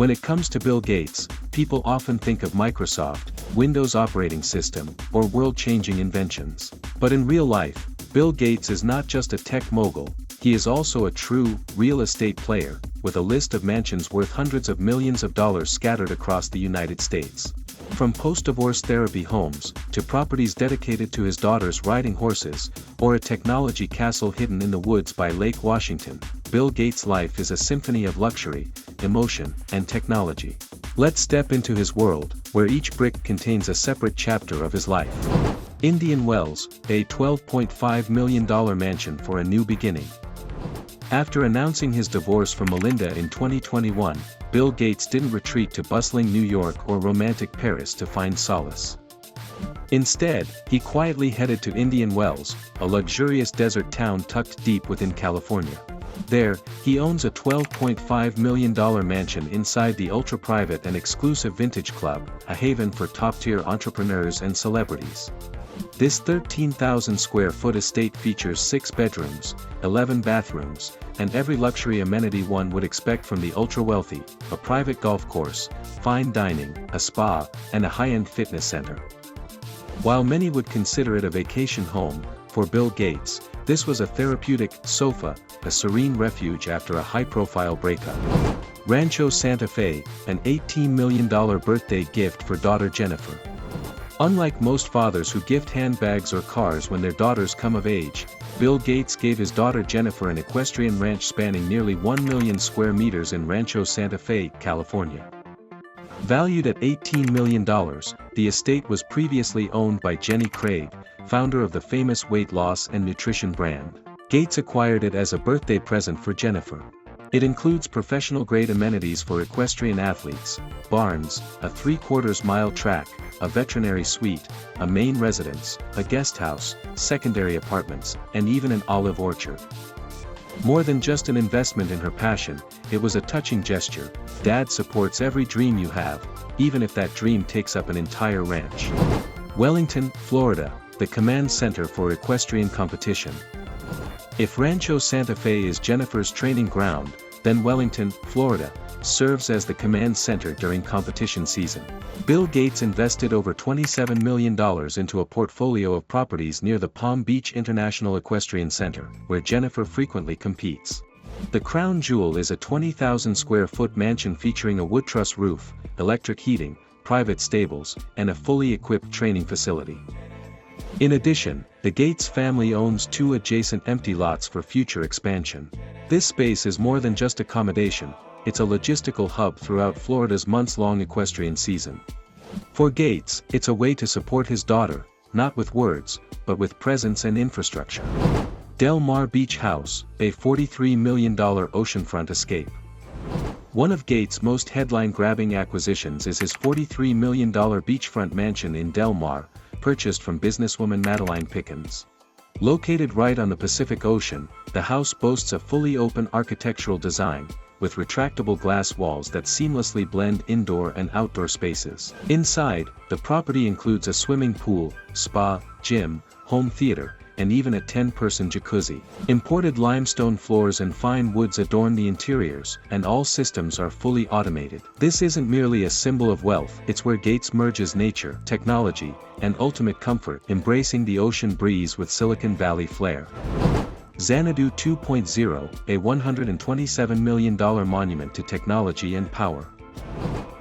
When it comes to Bill Gates, people often think of Microsoft, Windows operating system, or world-changing inventions. But in real life, Bill Gates is not just a tech mogul, he is also a true, real estate player, with a list of mansions worth hundreds of millions of dollars scattered across the United States. From post-divorce therapy homes, to properties dedicated to his daughters riding horses, or a technology castle hidden in the woods by Lake Washington, Bill Gates' life is a symphony of luxury, emotion, and technology. Let's step into his world, where each brick contains a separate chapter of his life. Indian Wells, a $12.5 million mansion for a new beginning. After announcing his divorce from Melinda in 2021, Bill Gates didn't retreat to bustling New York or romantic Paris to find solace. Instead, he quietly headed to Indian Wells, a luxurious desert town tucked deep within California. There, he owns a $12.5 million mansion inside the ultra-private and exclusive Vintage Club, a haven for top-tier entrepreneurs and celebrities. This 13,000 square foot estate features 6 bedrooms, 11 bathrooms, and every luxury amenity one would expect from the ultra-wealthy: a private golf course, fine dining, a spa, and a high-end fitness center. While many would consider it a vacation home, for Bill Gates, this was a therapeutic sofa, a serene refuge after a high-profile breakup. Rancho Santa Fe, an $18 million birthday gift for daughter Jennifer. Unlike most fathers who gift handbags or cars when their daughters come of age, Bill Gates gave his daughter Jennifer an equestrian ranch spanning nearly 1 million square meters in Rancho Santa Fe, California. Valued at $18 million, the estate was previously owned by Jenny Craig, founder of the famous weight loss and nutrition brand. Gates acquired it as a birthday present for Jennifer. It includes professional-grade amenities for equestrian athletes, barns, a 3/4-mile track, a veterinary suite, a main residence, a guest house, secondary apartments, and even an olive orchard. More than just an investment in her passion, it was a touching gesture. Dad supports every dream you have, even if that dream takes up an entire ranch. Wellington, Florida, the command center for equestrian competition. If Rancho Santa Fe is Jennifer's training ground, then Wellington, Florida, serves as the command center during competition season. Bill Gates invested over $27 million into a portfolio of properties near the Palm Beach International Equestrian Center, where Jennifer frequently competes. The crown jewel is a 20,000 square foot mansion featuring a wood truss roof, electric heating, private stables, and a fully equipped training facility. In addition, the Gates family owns 2 adjacent empty lots for future expansion. This space is more than just accommodation, it's a logistical hub throughout Florida's months-long equestrian season. For Gates, it's a way to support his daughter, not with words, but with presence and infrastructure. Del Mar Beach House, a $43 million oceanfront escape. One of Gates' most headline-grabbing acquisitions is his $43 million beachfront mansion in Del Mar, purchased from businesswoman Madeline Pickens. Located right on the Pacific Ocean, the house boasts a fully open architectural design, with retractable glass walls that seamlessly blend indoor and outdoor spaces. Inside, the property includes a swimming pool, spa, gym, home theater, and even a 10-person jacuzzi. Imported limestone floors and fine woods adorn the interiors, and all systems are fully automated. This isn't merely a symbol of wealth, it's where Gates merges nature, technology, and ultimate comfort, embracing the ocean breeze with Silicon Valley flair. Xanadu 2.0, a $127 million monument to technology and power.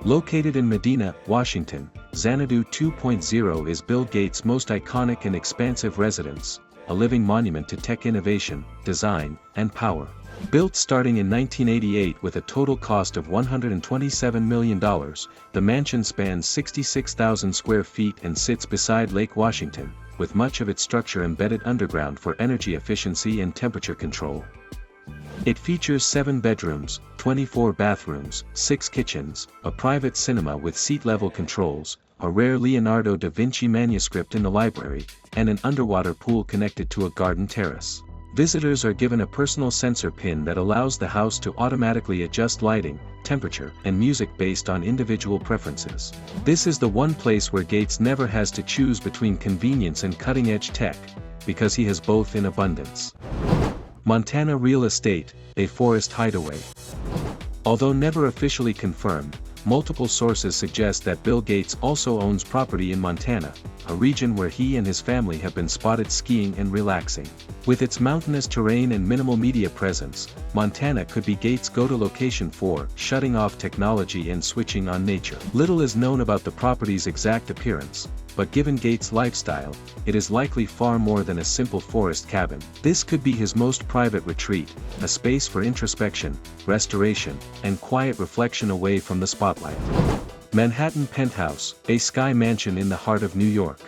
Located in Medina, Washington, Xanadu 2.0 is Bill Gates' most iconic and expansive residence, a living monument to tech innovation, design, and power. Built starting in 1988 with a total cost of $127 million, the mansion spans 66,000 square feet and sits beside Lake Washington, with much of its structure embedded underground for energy efficiency and temperature control. It features 7 bedrooms, 24 bathrooms, 6 kitchens, a private cinema with seat-level controls, a rare Leonardo da Vinci manuscript in the library, and an underwater pool connected to a garden terrace. Visitors are given a personal sensor pin that allows the house to automatically adjust lighting, temperature, and music based on individual preferences. This is the one place where Gates never has to choose between convenience and cutting-edge tech, because he has both in abundance. Montana Real Estate, a forest hideaway. Although never officially confirmed, multiple sources suggest that Bill Gates also owns property in Montana, a region where he and his family have been spotted skiing and relaxing. With its mountainous terrain and minimal media presence, Montana could be Gates' go-to location for shutting off technology and switching on nature. Little is known about the property's exact appearance, but given Gates' lifestyle, it is likely far more than a simple forest cabin. This could be his most private retreat, a space for introspection, restoration, and quiet reflection away from the spotlight. Manhattan Penthouse, a sky mansion in the heart of New York.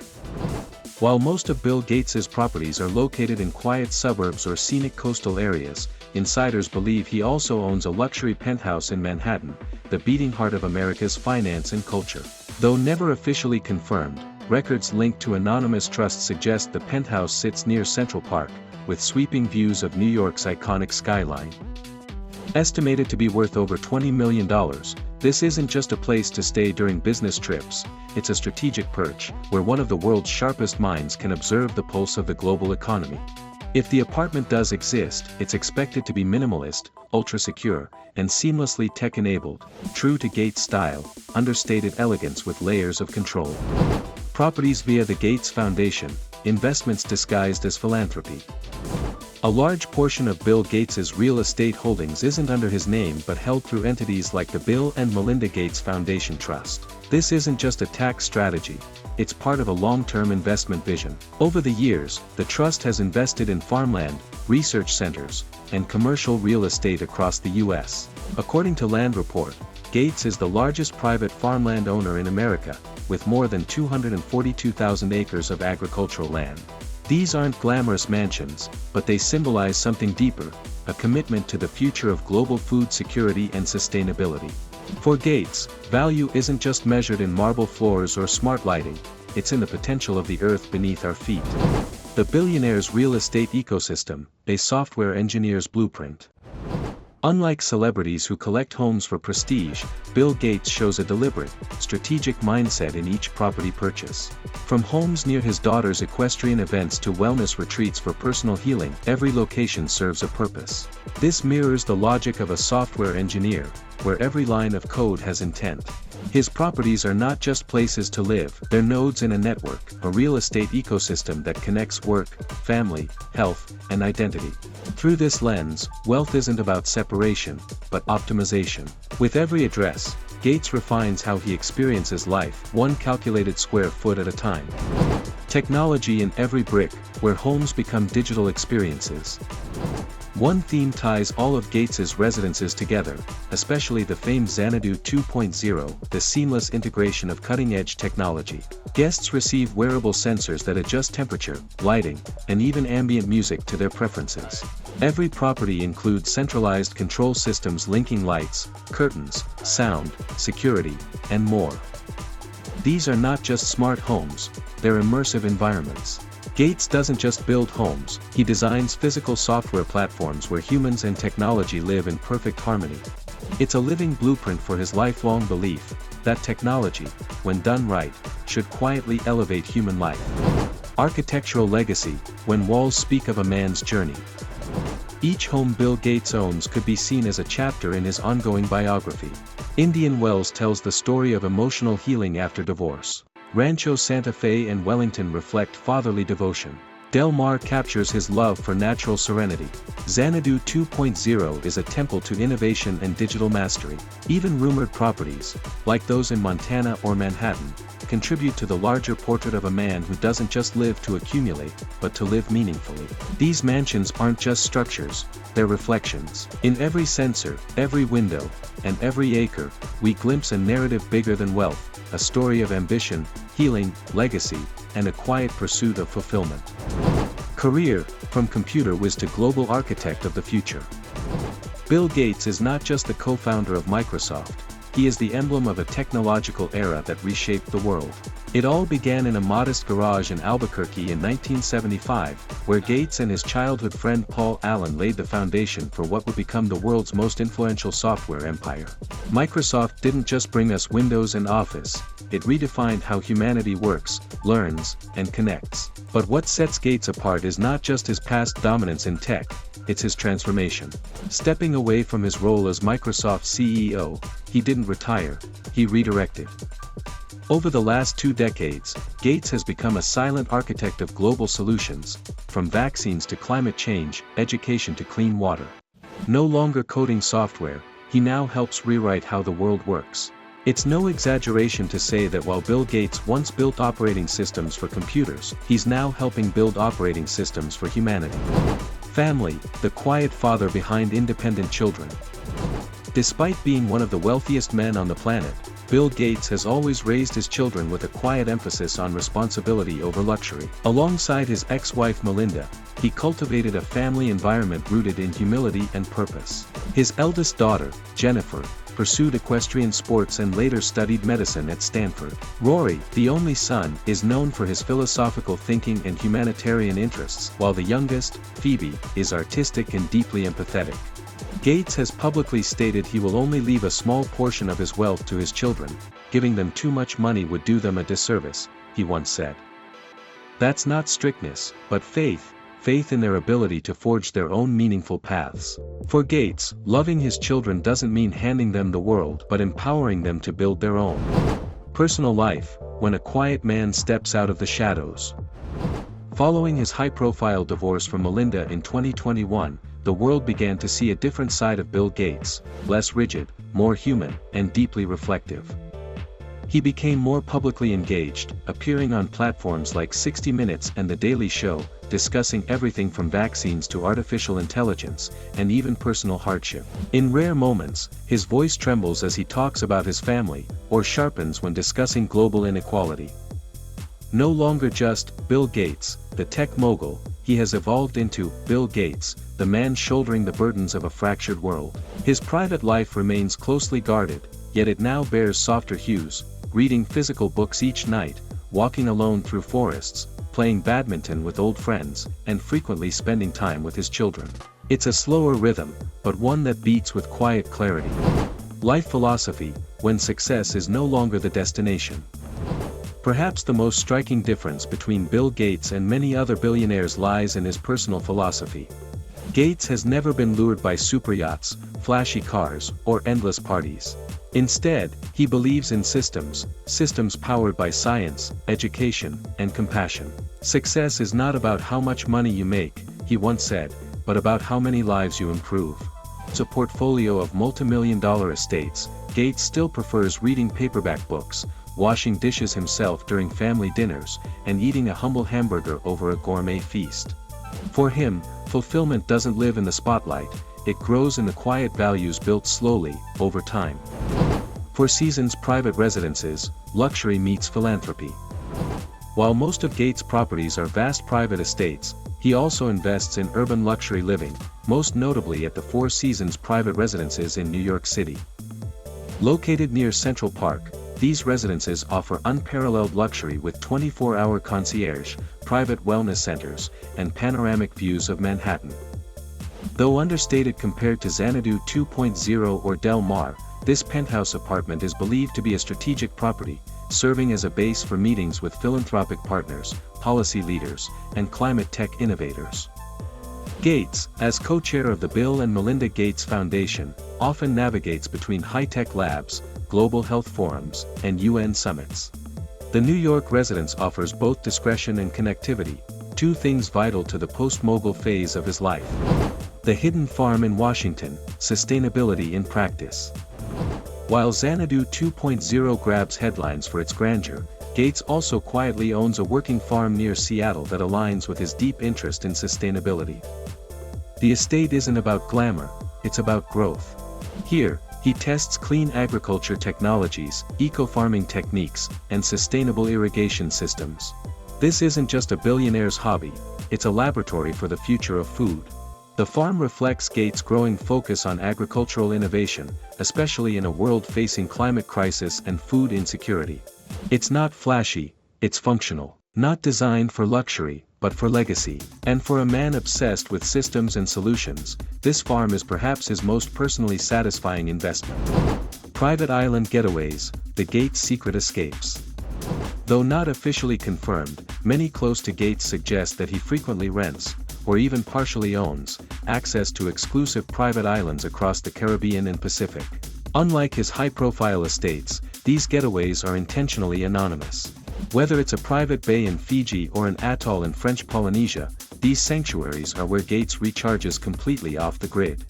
While most of Bill Gates's properties are located in quiet suburbs or scenic coastal areas, insiders believe he also owns a luxury penthouse in Manhattan, the beating heart of America's finance and culture. Though never officially confirmed, records linked to anonymous trusts suggest the penthouse sits near Central Park, with sweeping views of New York's iconic skyline. Estimated to be worth over $20 million, this isn't just a place to stay during business trips, it's a strategic perch, where one of the world's sharpest minds can observe the pulse of the global economy. If the apartment does exist, it's expected to be minimalist, ultra-secure, and seamlessly tech-enabled, true to Gates' style, understated elegance with layers of control. Properties via the Gates Foundation, investments disguised as philanthropy. A large portion of Bill Gates's real estate holdings isn't under his name but held through entities like the Bill and Melinda Gates Foundation Trust. This isn't just a tax strategy, it's part of a long-term investment vision. Over the years, the trust has invested in farmland, research centers, and commercial real estate across the U.S. According to Land Report, Gates is the largest private farmland owner in America, with more than 242,000 acres of agricultural land. These aren't glamorous mansions, but they symbolize something deeper, a commitment to the future of global food security and sustainability. For Gates, value isn't just measured in marble floors or smart lighting, it's in the potential of the earth beneath our feet. The Billionaire's real estate ecosystem, a software engineer's blueprint. Unlike celebrities who collect homes for prestige, Bill Gates shows a deliberate, strategic mindset in each property purchase. From homes near his daughter's equestrian events to wellness retreats for personal healing, every location serves a purpose. This mirrors the logic of a software engineer, where every line of code has intent. His properties are not just places to live, they're nodes in a network, a real estate ecosystem that connects work, family, health, and identity. Through this lens, wealth isn't about separation, but optimization. With every address, Gates refines how he experiences life, one calculated square foot at a time. Technology in every brick, where homes become digital experiences. One theme ties all of Gates's residences together, especially the famed Xanadu 2.0, the seamless integration of cutting-edge technology. Guests receive wearable sensors that adjust temperature, lighting, and even ambient music to their preferences. Every property includes centralized control systems linking lights, curtains, sound, security, and more. These are not just smart homes, they're immersive environments. Gates doesn't just build homes, he designs physical software platforms where humans and technology live in perfect harmony. It's a living blueprint for his lifelong belief that technology, when done right, should quietly elevate human life. Architectural legacy, when walls speak of a man's journey. Each home Bill Gates owns could be seen as a chapter in his ongoing biography. Indian Wells tells the story of emotional healing after divorce. Rancho Santa Fe and Wellington reflect fatherly devotion. Del Mar captures his love for natural serenity. Xanadu 2.0 is a temple to innovation and digital mastery. Even rumored properties, like those in Montana or Manhattan, contribute to the larger portrait of a man who doesn't just live to accumulate, but to live meaningfully. These mansions aren't just structures, they're reflections. In every sensor, every window, and every acre, we glimpse a narrative bigger than wealth, a story of ambition, healing, legacy, and a quiet pursuit of fulfillment. Career, from computer whiz to global architect of the future. Bill Gates is not just the co-founder of Microsoft, he is the emblem of a technological era that reshaped the world. It all began in a modest garage in Albuquerque in 1975, where Gates and his childhood friend Paul Allen laid the foundation for what would become the world's most influential software empire. Microsoft didn't just bring us Windows and Office, it redefined how humanity works, learns, and connects. But what sets Gates apart is not just his past dominance in tech, it's his transformation. Stepping away from his role as Microsoft's CEO, he didn't retire, he redirected. Over the last 2 decades, Gates has become a silent architect of global solutions, from vaccines to climate change, education to clean water. No longer coding software, he now helps rewrite how the world works. It's no exaggeration to say that while Bill Gates once built operating systems for computers, he's now helping build operating systems for humanity. Family, the quiet father behind independent children. Despite being one of the wealthiest men on the planet, Bill Gates has always raised his children with a quiet emphasis on responsibility over luxury. Alongside his ex-wife Melinda, he cultivated a family environment rooted in humility and purpose. His eldest daughter, Jennifer, pursued equestrian sports and later studied medicine at Stanford. Rory, the only son, is known for his philosophical thinking and humanitarian interests, while the youngest, Phoebe, is artistic and deeply empathetic. Gates has publicly stated he will only leave a small portion of his wealth to his children, giving them too much money would do them a disservice, he once said. That's not strictness, but faith in their ability to forge their own meaningful paths. For Gates, loving his children doesn't mean handing them the world but empowering them to build their own. Personal life, when a quiet man steps out of the shadows. Following his high-profile divorce from Melinda in 2021, the world began to see a different side of Bill Gates, less rigid, more human, and deeply reflective. He became more publicly engaged, appearing on platforms like 60 Minutes and The Daily Show, discussing everything from vaccines to artificial intelligence, and even personal hardship. In rare moments, his voice trembles as he talks about his family, or sharpens when discussing global inequality. No longer just Bill Gates, the tech mogul, he has evolved into Bill Gates, the man shouldering the burdens of a fractured world. His private life remains closely guarded, yet it now bears softer hues, reading physical books each night, walking alone through forests, playing badminton with old friends, and frequently spending time with his children. It's a slower rhythm, but one that beats with quiet clarity. Life philosophy, when success is no longer the destination. Perhaps the most striking difference between Bill Gates and many other billionaires lies in his personal philosophy. Gates has never been lured by superyachts, flashy cars, or endless parties. Instead, he believes in systems powered by science, education, and compassion. Success is not about how much money you make, he once said, but about how many lives you improve. As a portfolio of multi-million-dollar estates, Gates still prefers reading paperback books, washing dishes himself during family dinners, and eating a humble hamburger over a gourmet feast. For him, fulfillment doesn't live in the spotlight, it grows in the quiet values built slowly, over time. Four Seasons Private Residences, luxury meets philanthropy. While most of Gates' properties are vast private estates, he also invests in urban luxury living, most notably at the Four Seasons Private Residences in New York City. Located near Central Park, these residences offer unparalleled luxury with 24-hour concierge, private wellness centers, and panoramic views of Manhattan. Though understated compared to Xanadu 2.0 or Del Mar, this penthouse apartment is believed to be a strategic property, serving as a base for meetings with philanthropic partners, policy leaders, and climate tech innovators. Gates, as co-chair of the Bill and Melinda Gates Foundation, often navigates between high-tech labs, global health forums, and UN summits. The New York residence offers both discretion and connectivity, two things vital to the post-mogul phase of his life. The Hidden Farm in Washington, sustainability in practice. While Xanadu 2.0 grabs headlines for its grandeur, Gates also quietly owns a working farm near Seattle that aligns with his deep interest in sustainability. The estate isn't about glamour, it's about growth. Here, he tests clean agriculture technologies, eco-farming techniques, and sustainable irrigation systems. This isn't just a billionaire's hobby, it's a laboratory for the future of food. The farm reflects Gates' growing focus on agricultural innovation, especially in a world facing climate crisis and food insecurity. It's not flashy, it's functional. Not designed for luxury, but for legacy. And for a man obsessed with systems and solutions, this farm is perhaps his most personally satisfying investment. Private island getaways, the Gates' secret escapes. Though not officially confirmed, many close to Gates suggest that he frequently rents, or even partially owns, access to exclusive private islands across the Caribbean and Pacific. Unlike his high-profile estates, these getaways are intentionally anonymous. Whether it's a private bay in Fiji or an atoll in French Polynesia, these sanctuaries are where Gates recharges completely off the grid.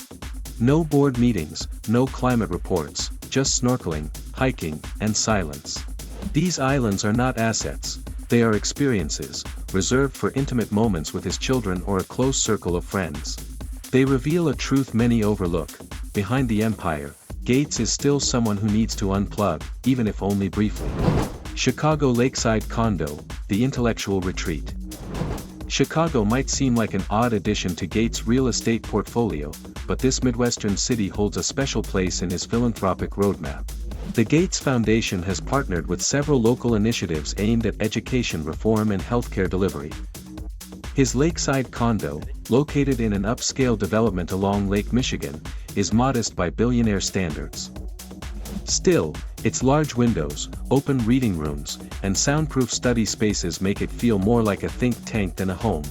No board meetings, no climate reports, just snorkeling, hiking, and silence. These islands are not assets, they are experiences, reserved for intimate moments with his children or a close circle of friends. They reveal a truth many overlook: behind the empire, Gates is still someone who needs to unplug, even if only briefly. Chicago Lakeside Condo, the intellectual retreat. Chicago might seem like an odd addition to Gates' real estate portfolio, but this Midwestern city holds a special place in his philanthropic roadmap. The Gates Foundation has partnered with several local initiatives aimed at education reform and healthcare delivery. His lakeside condo, located in an upscale development along Lake Michigan, is modest by billionaire standards. Still, its large windows, open reading rooms, and soundproof study spaces make it feel more like a think tank than a home.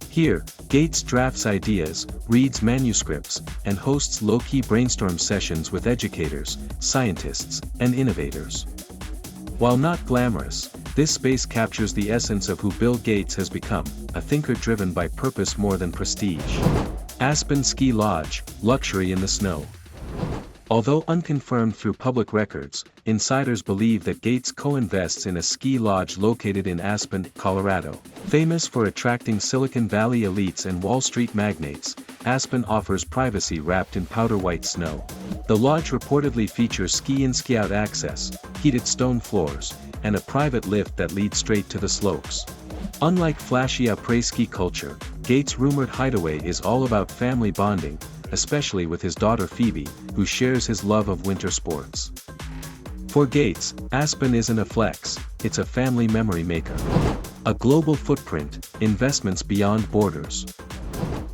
Here, Gates drafts ideas, reads manuscripts, and hosts low-key brainstorm sessions with educators, scientists, and innovators. While not glamorous, this space captures the essence of who Bill Gates has become, a thinker driven by purpose more than prestige. Aspen Ski Lodge, luxury in the snow. Although unconfirmed through public records, insiders believe that Gates co-invests in a ski lodge located in Aspen, Colorado. Famous for attracting Silicon Valley elites and Wall Street magnates, Aspen offers privacy wrapped in powder white snow. The lodge reportedly features ski-in ski-out access, heated stone floors, and a private lift that leads straight to the slopes. Unlike flashy après-ski culture, Gates' rumored hideaway is all about family bonding, especially with his daughter Phoebe, who shares his love of winter sports. For Gates, Aspen isn't a flex, it's a family memory maker. A global footprint, investments beyond borders.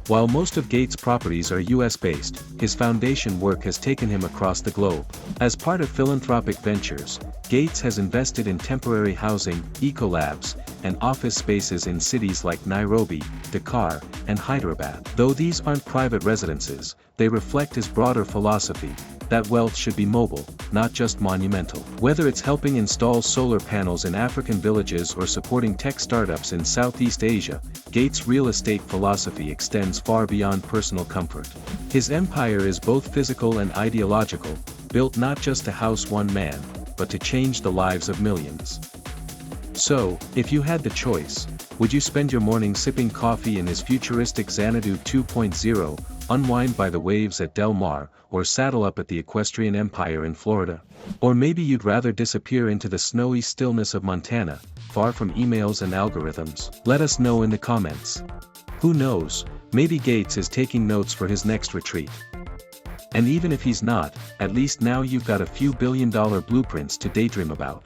While most of Gates' properties are US-based, his foundation work has taken him across the globe. As part of philanthropic ventures, Gates has invested in temporary housing, ecolabs, and office spaces in cities like Nairobi, Dakar, and Hyderabad. Though these aren't private residences, they reflect his broader philosophy that wealth should be mobile, not just monumental. Whether it's helping install solar panels in African villages or supporting tech startups in Southeast Asia, Gates' real estate philosophy extends far beyond personal comfort. His empire is both physical and ideological, built not just to house one man, but to change the lives of millions. So, if you had the choice, would you spend your morning sipping coffee in his futuristic Xanadu 2.0, unwind by the waves at Del Mar, or saddle up at the Equestrian Empire in Florida? Or maybe you'd rather disappear into the snowy stillness of Montana, far from emails and algorithms? Let us know in the comments. Who knows, maybe Gates is taking notes for his next retreat. And even if he's not, at least now you've got a few billion-dollar blueprints to daydream about.